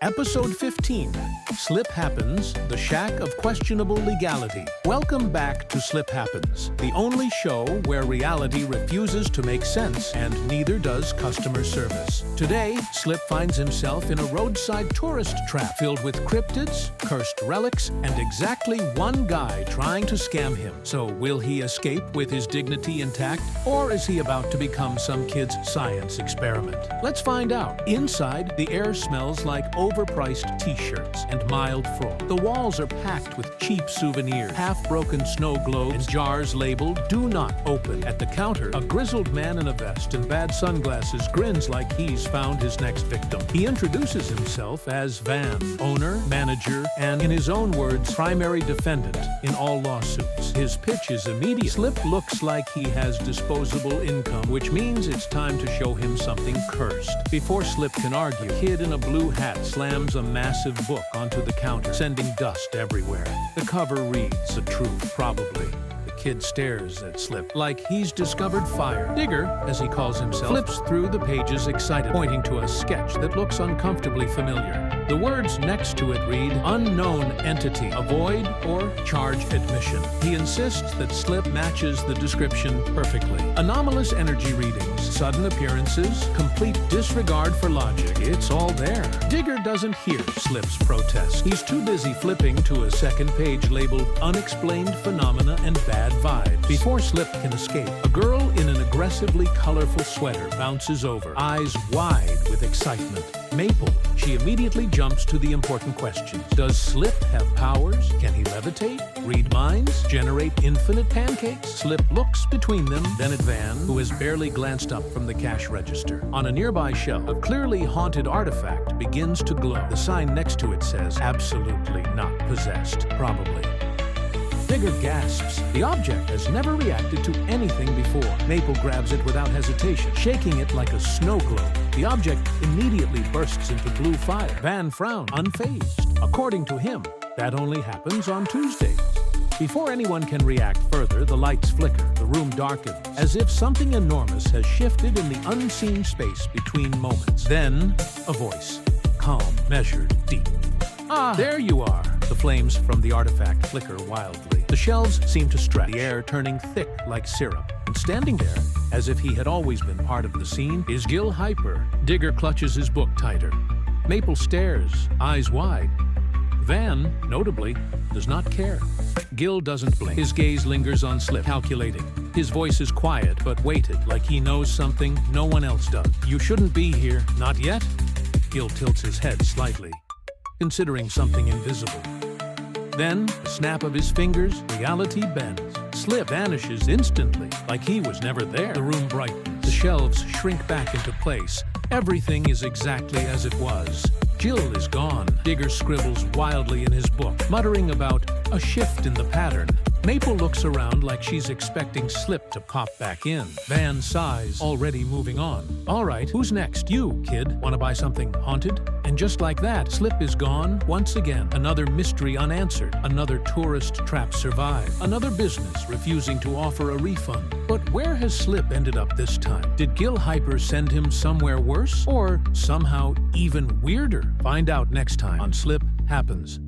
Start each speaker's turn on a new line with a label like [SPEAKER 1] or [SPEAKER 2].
[SPEAKER 1] Episode 15, Slip Happens, the Shack of Questionable Legality. Welcome back to Slip Happens, the only show where reality refuses to make sense and neither does customer service. Today, Slip finds himself in a roadside tourist trap filled with cryptids, cursed relics, and exactly one guy trying to scam him. So will he escape with his dignity intact, or is he about to become some kid's science experiment? Let's find out. Inside, the air smells like overpriced t-shirts and mild froth. The walls are packed with cheap souvenirs, half-broken snow globes, and jars labeled "Do Not Open." At the counter, a grizzled man in a vest and bad sunglasses grins like he's found his next victim. He introduces himself as Van, owner, manager, and, in his own words, primary defendant in all lawsuits. His pitch is immediate. Slip looks like he has disposable income, which means it's time to show him something cursed. Before Slip can argue, a kid in a blue hat slams a massive book onto the counter, sending dust everywhere. The cover reads, "The truth, probably." The kid stares at Slip like he's discovered fire. Digger, as he calls himself, flips through the pages excited, pointing to a sketch that looks uncomfortably familiar. The words next to it read, "Unknown entity, avoid or charge admission." He insists that Slip matches the description perfectly. Anomalous energy readings, sudden appearances, complete disregard for logic. It's all there. Digger doesn't hear Slip's protest. He's too busy flipping to a second page labeled "Unexplained Phenomena and Bad Vibes." Before Slip can escape, a girl in an aggressively colorful sweater bounces over, eyes wide with excitement. Maple. She immediately jumps to the important questions. Does Slip have powers? Can he levitate? Read minds? Generate infinite pancakes? Slip looks between them, then at Van, who has barely glanced up from the cash register. On a nearby shelf, a clearly haunted artifact begins to glow. The sign next to it says, "Absolutely not possessed, probably." Digger gasps. The object has never reacted to anything before. Maple grabs it without hesitation, shaking it like a snow globe. The object immediately bursts into blue fire. Van frowns, unfazed. According to him, that only happens on Tuesdays. Before anyone can react further, the lights flicker, the room darkens, as if something enormous has shifted in the unseen space between moments. Then, a voice. Calm, measured, deep. "Ah, there you are." The flames from the artifact flicker wildly. The shelves seem to stretch, the air turning thick like syrup. And standing there, as if he had always been part of the scene, is Gil Hyper. Digger clutches his book tighter. Maple stares, eyes wide. Van, notably, does not care. Gil doesn't blink. His gaze lingers on Slip, calculating. His voice is quiet but weighted, like he knows something no one else does. "You shouldn't be here. Not yet?" Gil tilts his head slightly, considering something invisible. Then, a snap of his fingers, reality bends. Slip vanishes instantly, like he was never there. The room brightens. The shelves shrink back into place. Everything is exactly as it was. Jill is gone. Digger scribbles wildly in his book, muttering about a shift in the pattern. Maple looks around like she's expecting Slip to pop back in. Van sighs, already moving on. "All right, who's next? You, kid. Want to buy something haunted?" And just like that, Slip is gone once again. Another mystery unanswered. Another tourist trap survived. Another business refusing to offer a refund. But where has Slip ended up this time? Did Gil Hyper send him somewhere worse? Or somehow even weirder? Find out next time on Slip Happens.